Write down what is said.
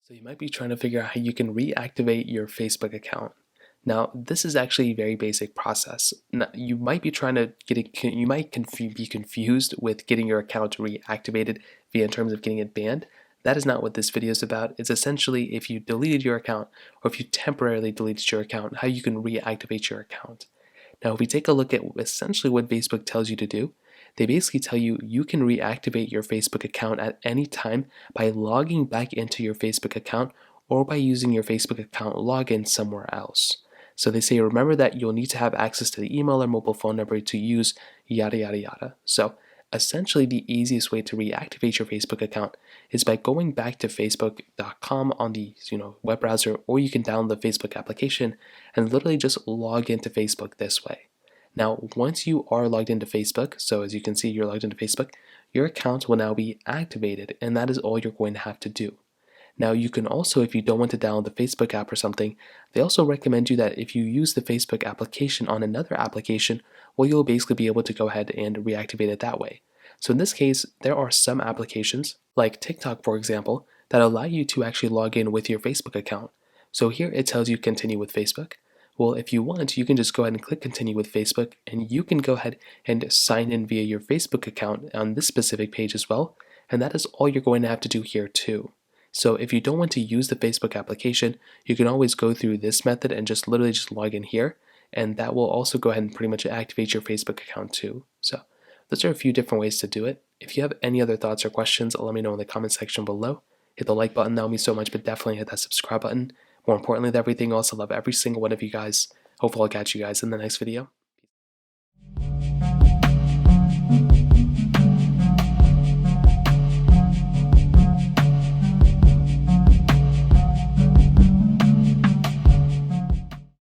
So you might be trying to figure out how you can reactivate your Facebook account. Now, this is actually a very basic process. Now, you might be trying to get it, you might be confused with getting your account reactivated via in terms of getting it banned. That is not what this video is about. It's essentially if you deleted your account or if you temporarily deleted your account, how you can reactivate your account. Now, if we take a look at essentially what Facebook tells you to do, they basically tell you you can reactivate your Facebook account at any time by logging back into your Facebook account or by using your Facebook account login somewhere else. So they say remember that you'll need to have access to the email or mobile phone number to use yada yada yada. So essentially the easiest way to reactivate your Facebook account is by going back to facebook.com on the web browser, or you can download the Facebook application and literally just log into Facebook this way. Now, once you are logged into Facebook, so as you can see, you're logged into Facebook, your account will now be activated, and that is all you're going to have to do. Now, you can also, if you don't want to download the Facebook app or something, they also recommend you that if you use the Facebook application on another application, well, you'll basically be able to go ahead and reactivate it that way. So in this case, there are some applications, like TikTok, for example, that allow you to actually log in with your Facebook account. So here it tells you continue with Facebook. Well, if you want, you can just go ahead and click continue with Facebook, and you can go ahead and sign in via your Facebook account on this specific page as well. And that is all you're going to have to do here too. So if you don't want to use the Facebook application, you can always go through this method and just literally just log in here, and that will also go ahead and pretty much activate your Facebook account too. So those are a few different ways to do it. If you have any other thoughts or questions, let me know in the comment section below. Hit the like button, that would mean so much, but definitely hit that subscribe button. More importantly than everything else, I love every single one of you guys. Hopefully I'll catch you guys in the next video.